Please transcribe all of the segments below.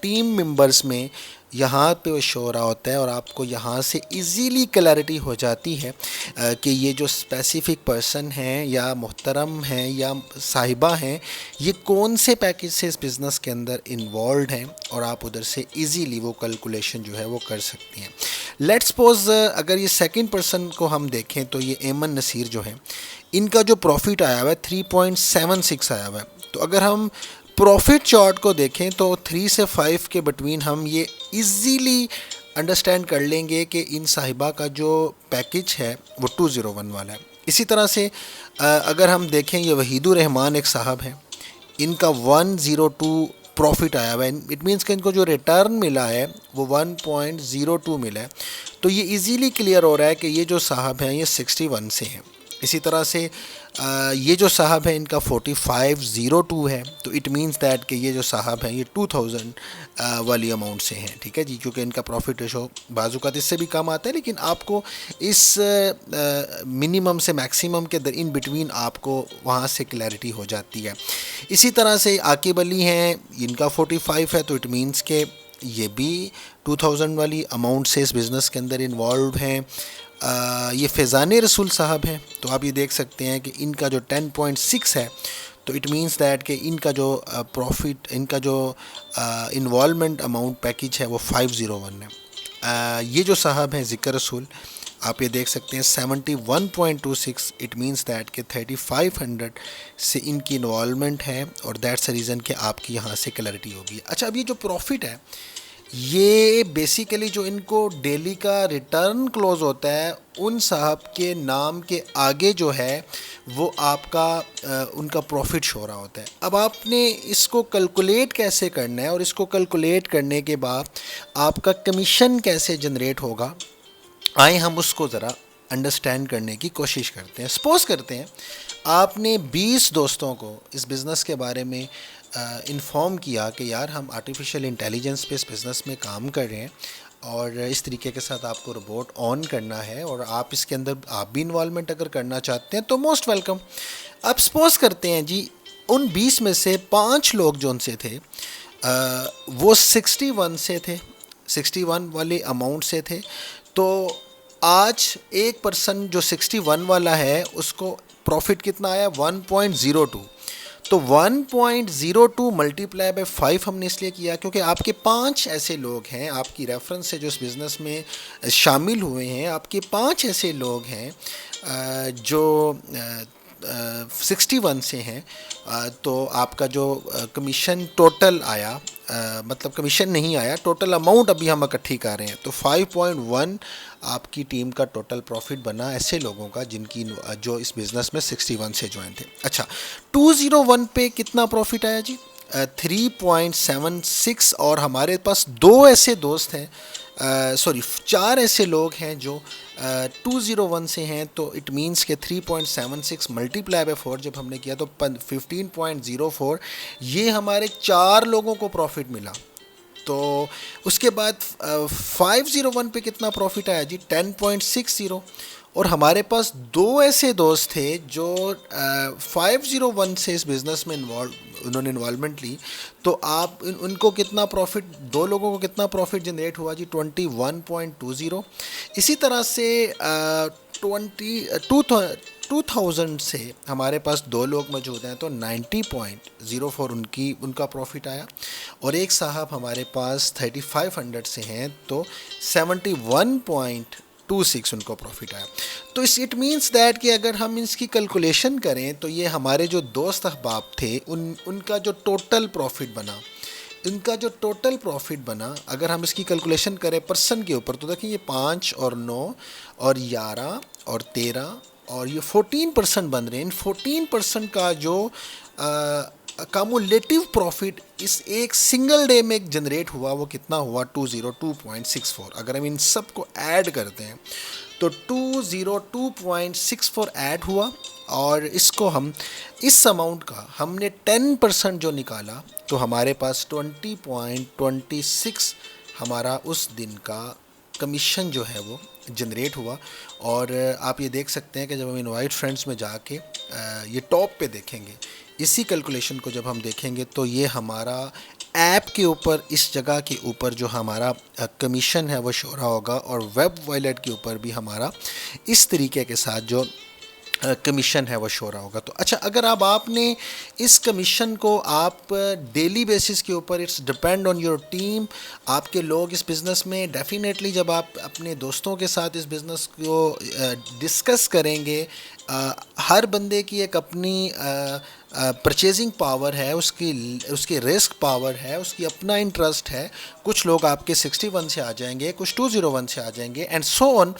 Team members میں یہاں پہ وہ شو ہو رہا ہوتا ہے، اور آپ کو یہاں سے ایزیلی کلیئرٹی ہو جاتی ہے کہ یہ جو اسپیسیفک پرسن ہیں یا محترم ہیں یا صاحبہ ہیں، یہ کون سے پیکج سے اس بزنس کے اندر انوالوڈ ہیں، اور آپ ادھر سے ایزیلی وہ کیلکولیشن جو ہے وہ کر سکتی ہیں۔ لیٹ سپوز اگر یہ سیکنڈ پرسن کو ہم دیکھیں تو یہ ایمن نصیر جو ہیں، ان کا جو پروفٹ آیا ہوا ہے 3.76 آیا ہوا ہے۔ تو اگر ہم پروفٹ چارٹ کو دیکھیں تو 3 سے 5 کے بٹوین ہم یہ ایزیلی انڈرسٹینڈ کر لیں گے کہ ان صاحبہ کا جو پیکج ہے وہ 201 والا ہے۔ اسی طرح سے اگر ہم دیکھیں، یہ وحید الرحمان ایک صاحب ہیں، ان کا 102 پروفٹ آیا ہوا ہے، اٹ مینس کہ ان کو جو ریٹرن ملا ہے وہ 1.02 ملا ہے۔ تو یہ ایزیلی کلیئر ہو رہا ہے کہ یہ جو صاحب ہیں یہ 61 سے ہیں۔ اسی طرح سے یہ جو صاحب ہیں ان کا 4502 ہے، تو اٹ مینس دیٹ کہ یہ جو صاحب ہیں یہ 2000 والی اماؤنٹ سے ہیں، ٹھیک ہے جی، کیونکہ ان کا پروفٹ ریشو بعض اوقات اس سے بھی کم آتا ہے، لیکن آپ کو اس منیمم سے میکسیمم کے ان بٹوین آپ کو وہاں سے کلیئرٹی ہو جاتی ہے۔ اسی طرح سے عاقب علی ہیں، ان کا 45 ہے، تو اٹ مینس کہ یہ بھی 2000 والی اماؤنٹ سے اس بزنس کے اندر انوالوڈ ہیں۔ یہ فیضان رسول صاحب ہیں، تو آپ یہ دیکھ سکتے ہیں کہ ان کا جو 10.6 ہے، تو اٹ مینس دیٹ کہ ان کا جو پروفٹ، ان کا جو انوالومنٹ اماؤنٹ پیکج ہے وہ 501 ہے۔ یہ جو صاحب ہیں ذکر رسول، آپ یہ دیکھ سکتے ہیں 71.26، اٹ مینس دیٹ کہ 3500 سے ان کی انوالومنٹ ہے، اور دیٹس اے ریزن کہ آپ کی یہاں سے کلیئرٹی ہوگی۔ اچھا، اب یہ جو پروفٹ ہے یہ بیسیکلی جو ان کو ڈیلی کا ریٹرن کلوز ہوتا ہے، ان صاحب کے نام کے آگے جو ہے وہ آپ کا ان کا پروفٹ شو رہا ہوتا ہے۔ اب آپ نے اس کو کیلکولیٹ کیسے کرنا ہے، اور اس کو کیلکولیٹ کرنے کے بعد آپ کا کمیشن کیسے جنریٹ ہوگا، آئیں ہم اس کو ذرا انڈرسٹینڈ کرنے کی کوشش کرتے ہیں۔ سپوز کرتے ہیں آپ نے 20 دوستوں کو اس بزنس کے بارے میں انفارم کیا کہ یار ہم آرٹیفیشیل انٹیلیجنس پہ اس بزنس میں کام کر رہے ہیں، اور اس طریقے کے ساتھ آپ کو روبوٹ آن کرنا ہے، اور آپ اس کے اندر آپ بھی انوالومنٹ اگر کرنا چاہتے ہیں تو موسٹ ویلکم۔ اب سپوز کرتے ہیں جی ان 20 میں سے 5 لوگ جو ان سے تھے وہ 61 سے تھے، 61 والے اماؤنٹ سے تھے، تو آج ایک پرسن جو 61 والا ہے اس کو پروفٹ کتنا آیا، 1.02۔ تو 1.02 ملٹیپلائی بائی 5 ہم نے اس لیے کیا کیونکہ آپ کے 5 ایسے لوگ ہیں، آپ کی ریفرنس سے جو اس بزنس میں شامل ہوئے ہیں، آپ کے 5 ایسے لوگ ہیں جو 61 سے ہیں، تو آپ کا جو کمیشن ٹوٹل آیا، مطلب کمیشن نہیں آیا، ٹوٹل اماؤنٹ ابھی ہم اکٹھی کر رہے ہیں، تو 5.1 آپ کی ٹیم کا ٹوٹل پروفٹ بنا ایسے لوگوں کا جن کی جو اس بزنس میں 61 سے جوائن تھے۔ اچھا، 201 پہ کتنا پروفٹ آیا جی، 3.76، اور ہمارے پاس 2 ایسے دوست ہیں، 4 ایسے لوگ ہیں جو 201 سے ہیں، تو اٹ مینس کہ 3.76 ملٹیپلائی بائی 4 جب ہم نے کیا تو 15.04، یہ ہمارے 4 لوگوں کو پروفٹ ملا۔ تو اس کے بعد 501 پہ کتنا پروفٹ آیا جی، 10.60، اور ہمارے پاس 2 ایسے دوست تھے جو 501 سے اس بزنس میں انہوں نے انوالومنٹ لی، تو آپ ان کو کتنا پروفٹ، 2 لوگوں کو کتنا پروفٹ جنریٹ ہوا جی، 21.20۔ اسی طرح سے 2000 سے ہمارے پاس 2 لوگ موجود ہیں، تو 90.04 ان کا پروفٹ آیا، اور ایک صاحب ہمارے پاس 3500 سے ہیں، تو 71.26 ان کو پروفٹ آیا۔ تو اٹ مینس دیٹ کہ اگر ہم اس کی کیلکولیشن کریں تو یہ ہمارے جو دوست احباب تھے ان کا جو ٹوٹل پروفٹ بنا، اگر ہم اس کی کیلکولیشن کریں پرسن کے اوپر، تو دیکھیں یہ 5 اور 9 اور 11 اور 13 اور یہ 14% بن رہے ہیں۔ ان 14% کا جو کامولیٹیو پروفٹ اس ایک سنگل ڈے میں جنریٹ ہوا وہ کتنا ہوا، 202.64۔ اگر ہم ان سب کو ایڈ کرتے ہیں تو 202.64 ایڈ ہوا، اور اس کو ہم اس اماؤنٹ کا ہم نے 10% جو نکالا تو ہمارے پاس 20.26 ہمارا اس دن کا کمیشن جو ہے وہ جنریٹ ہوا۔ اور آپ یہ دیکھ سکتے ہیں کہ جب ہم انوائٹ فرینڈس میں جا کے یہ ٹاپ پہ دیکھیں گے، اسی کیلکولیشن کو جب ہم دیکھیں گے تو یہ ہمارا ایپ کے اوپر اس جگہ کے اوپر جو ہمارا کمیشن ہے وہ شو رہا ہوگا، اور ویب وائلٹ کے اوپر بھی ہمارا اس طریقے کے ساتھ جو کمیشن ہے وہ شو رہا ہوگا۔ تو اچھا، اگر آپ نے اس کمیشن کو آپ ڈیلی بیسس کے اوپر، it's depend on your team, آپ کے لوگ اس بزنس میں ڈیفینیٹلی جب آپ اپنے دوستوں کے ساتھ اس بزنس کو ڈسکس کریں گے، ہر بندے کی ایک اپنی پرچیزنگ پاور ہے، اس کی رسک پاور ہے، اس کی اپنا انٹرسٹ ہے۔ کچھ لوگ آپ کے 61 سے آ جائیں گے، کچھ 201 سے آ جائیں گے، اینڈ سو آن۔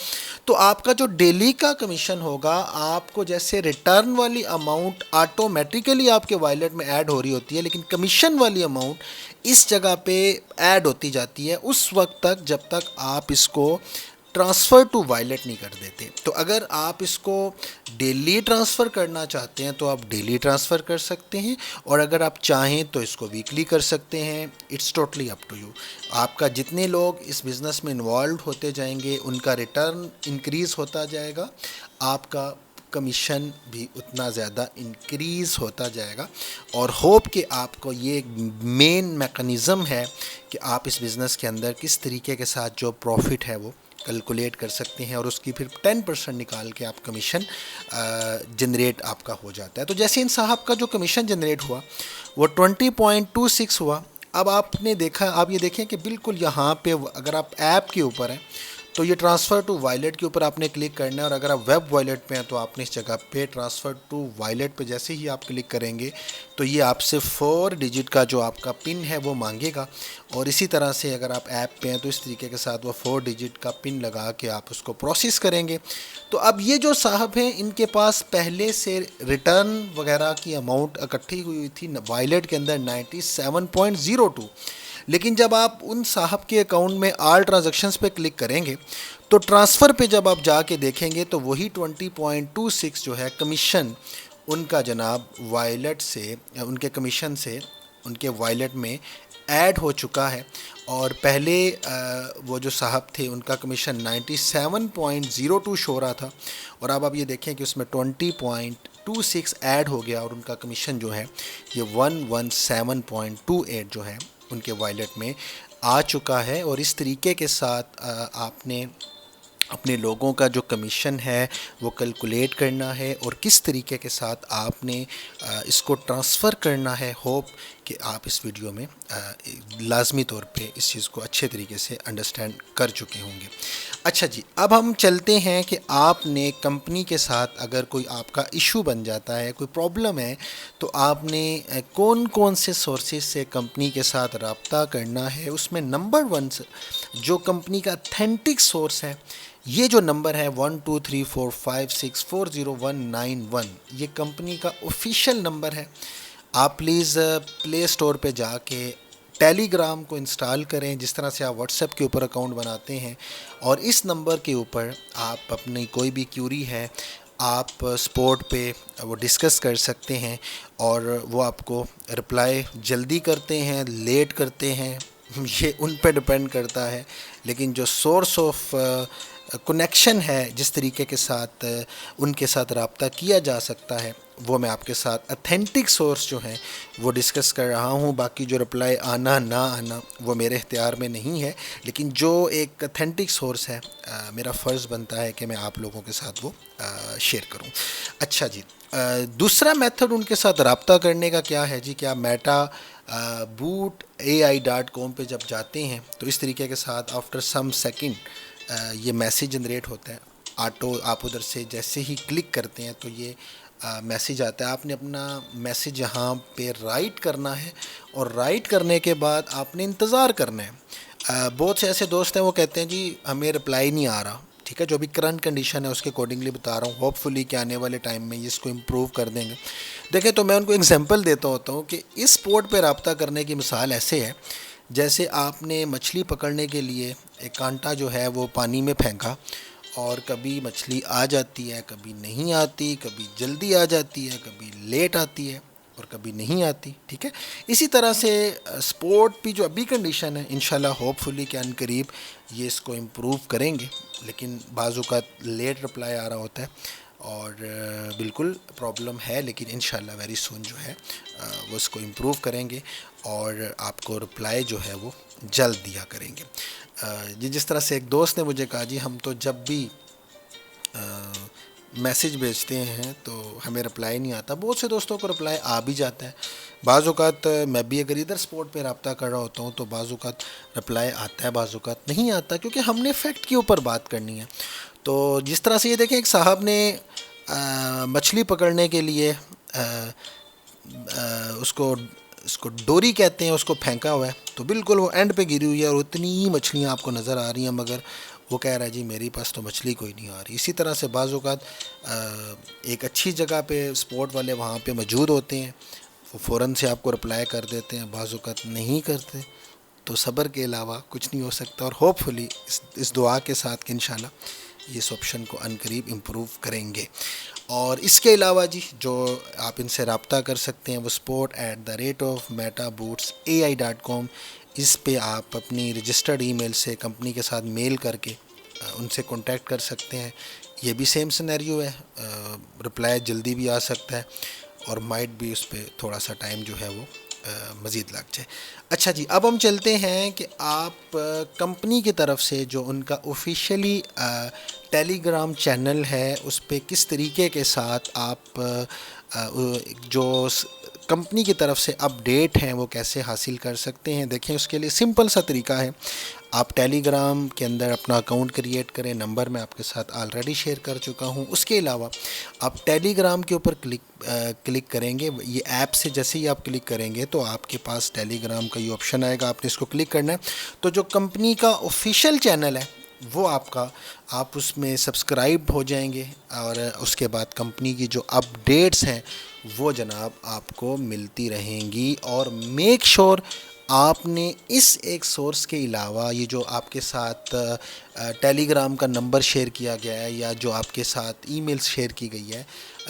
تو آپ کا جو ڈیلی کا کمیشن ہوگا، آپ کو جیسے ریٹرن والی اماؤنٹ آٹومیٹیکلی آپ کے وائلٹ میں ایڈ ہو رہی ہوتی ہے، لیکن کمیشن والی اماؤنٹ اس جگہ پہ ایڈ ہوتی جاتی ہے اس وقت تک جب تک آپ اس کو ٹرانسفر ٹو وائلٹ نہیں کر دیتے۔ تو اگر آپ اس کو ڈیلی ٹرانسفر کرنا چاہتے ہیں تو آپ ڈیلی ٹرانسفر کر سکتے ہیں، اور اگر آپ چاہیں تو اس کو ویکلی کر سکتے ہیں۔ It's totally up to you. آپ کا جتنے لوگ اس بزنس میں انوالوڈ ہوتے جائیں گے، ان کا ریٹرن انکریز ہوتا جائے گا، آپ کا کمیشن بھی اتنا زیادہ انکریز ہوتا جائے گا۔ اور ہوپ کہ آپ کو یہ مین میکانزم ہے کہ آپ اس بزنس کے اندر کس طریقے کے ساتھ جو پروفٹ ہے وہ کیلکولیٹ کر سکتے ہیں، اور اس کی پھر 10% نکال کے آپ کمیشن جنریٹ آپ کا ہو جاتا ہے۔ تو جیسے ان صاحب کا جو کمیشن جنریٹ ہوا وہ 20.26 ہوا۔ اب آپ نے دیکھا، آپ یہ دیکھیں کہ بالکل یہاں پہ اگر آپ ایپ کے اوپر ہیں تو یہ ٹرانسفر ٹو وائلٹ کے اوپر آپ نے کلک کرنا ہے، اور اگر آپ ویب وائلٹ پہ ہیں تو آپ نے اس جگہ پہ ٹرانسفر ٹو وائلٹ پہ جیسے ہی آپ کلک کریں گے تو یہ آپ سے 4 ڈیجٹ کا جو آپ کا پن ہے وہ مانگے گا، اور اسی طرح سے اگر آپ ایپ پہ ہیں تو اس طریقے کے ساتھ وہ 4 ڈیجٹ کا پن لگا کے آپ اس کو پروسیس کریں گے۔ تو اب یہ جو صاحب ہیں ان کے پاس پہلے سے ریٹرن وغیرہ کی اماؤنٹ اکٹھی ہوئی تھی وائلٹ کے اندر 97.02، لیکن جب آپ ان صاحب کے اکاؤنٹ میں آل ٹرانزیکشنز پہ کلک کریں گے تو ٹرانسفر پہ جب آپ جا کے دیکھیں گے تو وہی 20.26 جو ہے کمیشن ان کا جناب وائلٹ سے، ان کے کمیشن سے ان کے وائلٹ میں ایڈ ہو چکا ہے، اور پہلے وہ جو صاحب تھے ان کا کمیشن 97.02 شو رہا تھا، اور اب آپ یہ دیکھیں کہ اس میں 20.26 ایڈ ہو گیا، اور ان کا کمیشن جو ہے یہ 117.28 جو ہے ان کے وائلٹ میں آ چکا ہے۔ اور اس طریقے کے ساتھ آپ نے اپنے لوگوں کا جو کمیشن ہے وہ کیلکولیٹ کرنا ہے، اور کس طریقے کے ساتھ آپ نے اس کو ٹرانسفر کرنا ہے۔ ہوپ کہ آپ اس ویڈیو میں لازمی طور پہ اس چیز کو اچھے طریقے سے انڈرسٹینڈ کر چکے ہوں گے۔ اچھا جی، اب ہم چلتے ہیں کہ آپ نے کمپنی کے ساتھ اگر کوئی آپ کا ایشو بن جاتا ہے، کوئی پرابلم ہے، تو آپ نے کون کون سے سورسز سے کمپنی کے ساتھ رابطہ کرنا ہے۔ اس میں نمبر 1 جو کمپنی کا اتھینٹک سورس ہے، یہ جو نمبر ہے 123456409191، یہ کمپنی کا آفیشیل نمبر ہے۔ آپ پلیز پلے اسٹور پہ جا کے ٹیلی گرام کو انسٹال کریں، جس طرح سے آپ واٹس ایپ کے اوپر اکاؤنٹ بناتے ہیں، اور اس نمبر کے اوپر آپ اپنی کوئی بھی کیوری ہے آپ سپورٹ پہ وہ ڈسکس کر سکتے ہیں، اور وہ آپ کو رپلائی جلدی کرتے ہیں، لیٹ کرتے ہیں، یہ ان پہ ڈپینڈ کرتا ہے، لیکن جو سورس آف کنیکشن ہے، جس طریقے کے ساتھ ان کے ساتھ رابطہ کیا جا سکتا ہے، وہ میں آپ کے ساتھ اتھینٹک سورس جو ہیں وہ ڈسکس کر رہا ہوں۔ باقی جو رپلائی آنا نہ آنا وہ میرے اختیار میں نہیں ہے، لیکن جو ایک اتھینٹک سورس ہے میرا فرض بنتا ہے کہ میں آپ لوگوں کے ساتھ وہ شیئر کروں۔ اچھا جی، دوسرا میتھڈ ان کے ساتھ رابطہ کرنے کا کیا ہے جی، کہ آپ میٹا بوٹ AI.com پہ جب جاتے ہیں تو اس طریقے کے ساتھ آفٹر سم سیکنڈ یہ میسیج جنریٹ ہوتا ہے آٹو، آپ ادھر سے جیسے ہی کلک کرتے ہیں تو یہ میسیج آتا ہے۔ آپ نے اپنا میسیج یہاں پہ رائٹ کرنا ہے، اور رائٹ کرنے کے بعد آپ نے انتظار کرنا ہے۔ بہت سے ایسے دوست ہیں وہ کہتے ہیں جی ہمیں رپلائی نہیں آ رہا، ٹھیک ہے، جو بھی کرنٹ کنڈیشن ہے اس کے اکارڈنگلی بتا رہا ہوں، ہوپ فلی کہ آنے والے ٹائم میں اس کو امپروو کر دیں گے۔ دیکھیں، تو میں ان کو ایگزامپل دیتا ہوتا ہوں کہ اس پورٹ پہ رابطہ کرنے کی مثال ایسے ہے جیسے آپ نے مچھلی پکڑنے کے لیے ایک کانٹا جو ہے وہ پانی میں پھینکا، اور کبھی مچھلی آ جاتی ہے، کبھی نہیں آتی، کبھی جلدی آ جاتی ہے، کبھی لیٹ آتی ہے، اور کبھی نہیں آتی، ٹھیک ہے۔ اسی طرح سے سپورٹ بھی جو ابھی کنڈیشن ہے، انشاءاللہ ہوپ فلی کہ ان قریب یہ اس کو امپروو کریں گے، لیکن بعض اوقات لیٹ رپلائی آ رہا ہوتا ہے۔ اور بالکل پرابلم ہے، لیکن انشاءاللہ ویری سون جو ہے وہ اس کو امپروو کریں گے اور آپ کو رپلائی جو ہے وہ جلد دیا کریں گے۔ جس طرح سے ایک دوست نے مجھے کہا جی ہم تو جب بھی میسج بھیجتے ہیں تو ہمیں رپلائی نہیں آتا، بہت سے دوستوں کو رپلائی آ بھی جاتا ہے، بعض اوقات میں بھی اگر ادھر سپورٹ پہ رابطہ کر رہا ہوتا ہوں تو بعض اوقات رپلائی آتا ہے، بعض اوقات نہیں آتا، کیونکہ ہم نے فیکٹ کے اوپر بات کرنی ہے۔ تو جس طرح سے یہ دیکھیں ایک صاحب نے مچھلی پکڑنے کے لیے اس کو ڈوری کہتے ہیں، اس کو پھینکا ہوا ہے، تو بالکل وہ اینڈ پہ گری ہوئی ہے اور اتنی مچھلیاں آپ کو نظر آ رہی ہیں، مگر وہ کہہ رہا ہے جی میرے پاس تو مچھلی کوئی نہیں آ رہی۔ اسی طرح سے بعض اوقات ایک اچھی جگہ پہ سپورٹ والے وہاں پہ موجود ہوتے ہیں، وہ فوراً سے آپ کو رپلائی کر دیتے ہیں، بعض اوقات نہیں کرتے، تو صبر کے علاوہ کچھ نہیں ہو سکتا، اور ہوپ فلی اس دعا کے ساتھ کہ انشاءاللہ یہ اس آپشن کو عنقریب امپروو کریں گے۔ اور اس کے علاوہ جی جو آپ ان سے رابطہ کر سکتے ہیں وہ sport@metaboots.ai.com، اس پہ آپ اپنی رجسٹرڈ ای میل سے کمپنی کے ساتھ میل کر کے ان سے کانٹیکٹ کر سکتے ہیں۔ یہ بھی سیم سینیریو ہے، رپلائی جلدی بھی آ سکتا ہے اور مائٹ بھی اس پہ تھوڑا سا ٹائم جو ہے وہ مزید لگ جائے۔ اچھا جی، اب ہم چلتے ہیں کہ آپ کمپنی کی طرف سے جو ان کا آفیشیلی ٹیلی گرام چینل ہے اس پہ کس طریقے کے ساتھ آپ جو کمپنی کی طرف سے اپڈیٹ ہیں وہ کیسے حاصل کر سکتے ہیں۔ دیکھیں اس کے لیے سمپل سا طریقہ ہے، آپ ٹیلی گرام کے اندر اپنا اکاؤنٹ کریٹ کریں، نمبر میں آپ کے ساتھ آلریڈی شیئر کر چکا ہوں۔ اس کے علاوہ آپ ٹیلی گرام کے اوپر کلک کریں گے، یہ ایپ سے جیسے ہی آپ کلک کریں گے تو آپ کے پاس ٹیلی گرام کا یہ آپشن آئے گا، آپ نے اس کو کلک کرنا ہے، تو جو کمپنی کا آفیشیل چینل ہے وہ آپ اس میں سبسکرائب ہو جائیں گے، اور اس کے بعد کمپنی کی جو اپڈیٹس ہیں وہ جناب آپ کو ملتی رہیں گی۔ اور میک شور آپ نے اس ایک سورس کے علاوہ یہ جو آپ کے ساتھ ٹیلی گرام کا نمبر شیئر کیا گیا ہے یا جو آپ کے ساتھ ای میل شیئر کی گئی ہے،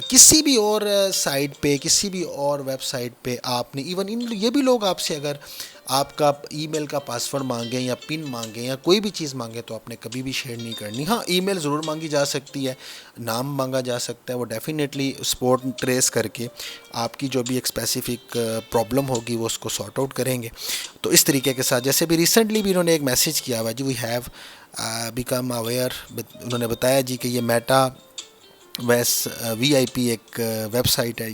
کسی بھی اور سائٹ پہ، کسی بھی اور ویب سائٹ پہ آپ نے ایون یہ بھی لوگ آپ سے اگر آپ کا ای میل کا پاسورڈ مانگیں یا پن مانگیں یا کوئی بھی چیز مانگیں تو آپ نے کبھی بھی شیئر نہیں کرنی۔ ہاں ای میل ضرور مانگی جا سکتی ہے، نام مانگا جا سکتا ہے، وہ ڈیفینیٹلی سپورٹ ٹریس کر کے آپ کی جو بھی ایک اسپیسیفک پرابلم ہوگی وہ اس کو سارٹ آؤٹ کریں گے۔ تو اس طریقے کے ساتھ جیسے بھی ریسنٹلی بھی انہوں نے ایک میسیج کیا ہوا جی وی ہیو بیکم اویئر، انہوں نے بتایا جی کہ یہ میٹا وی آئی پی ایک ویب سائٹ ہے،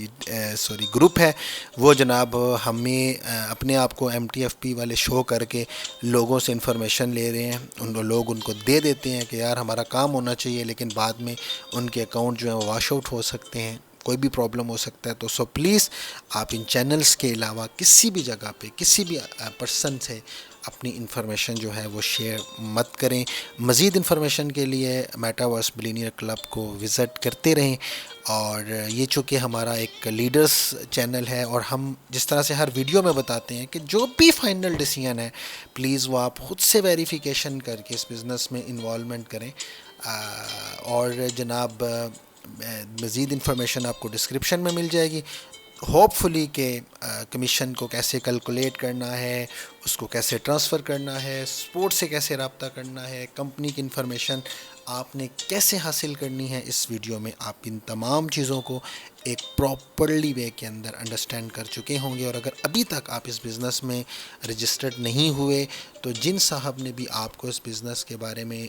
گروپ ہے، وہ جناب ہمیں اپنے آپ کو ایم ٹی ایف پی والے شو کر کے لوگوں سے انفارمیشن لے رہے ہیں، لوگ ان کو دے دیتے ہیں کہ یار ہمارا کام ہونا چاہیے، لیکن بعد میں ان کے اکاؤنٹ جو ہیں وہ واش آؤٹ ہو سکتے ہیں، کوئی بھی پرابلم ہو سکتا ہے۔ تو پلیز آپ ان چینلز کے علاوہ کسی بھی جگہ پہ کسی بھی پرسن سے اپنی انفارمیشن جو ہے وہ شیئر مت کریں۔ مزید انفارمیشن کے لیے میٹاورس بلینئر کلب کو وزٹ کرتے رہیں، اور یہ چونکہ ہمارا ایک لیڈرز چینل ہے اور ہم جس طرح سے ہر ویڈیو میں بتاتے ہیں کہ جو بھی فائنل ڈیسیژن ہے پلیز وہ آپ خود سے ویریفیکیشن کر کے اس بزنس میں انوالومنٹ کریں۔ اور جناب مزید انفارمیشن آپ کو ڈسکرپشن میں مل جائے گی، ہوپ فلی کہ کمیشن کو کیسے کیلکولیٹ کرنا ہے، اس کو کیسے ٹرانسفر کرنا ہے، سپورٹ سے کیسے رابطہ کرنا ہے، کمپنی کی انفارمیشن آپ نے کیسے حاصل کرنی ہے، اس ویڈیو میں آپ ان تمام چیزوں کو ایک پراپرلی وے کے اندر انڈرسٹینڈ کر چکے ہوں گے۔ اور اگر ابھی تک آپ اس بزنس میں رجسٹرڈ نہیں ہوئے تو جن صاحب نے بھی آپ کو اس بزنس کے بارے میں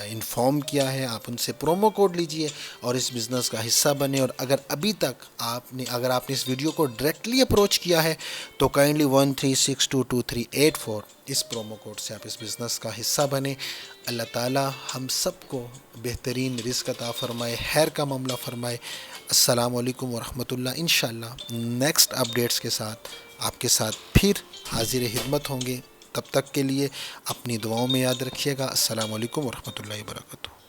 انفارم کیا ہے آپ ان سے پرومو کوڈ لیجئے اور اس بزنس کا حصہ بنے۔ اور اگر ابھی تک آپ نے اس ویڈیو کو ڈائریکٹلی اپروچ کیا ہے تو کائنڈلی 13622384 اس پرومو کوڈ سے آپ اس بزنس کا حصہ بنیں۔ اللہ تعالی ہم سب کو بہترین رزق عطا فرمائے، خیر کا معاملہ فرمائے۔ السلام علیکم ورحمۃ اللہ۔ انشاءاللہ نیکسٹ اپڈیٹس کے ساتھ آپ کے ساتھ پھر حاضر خدمت ہوں گے، تب تک کے لیے اپنی دعاؤں میں یاد رکھیے گا۔ السلام علیکم ورحمۃ اللہ وبرکاتہ۔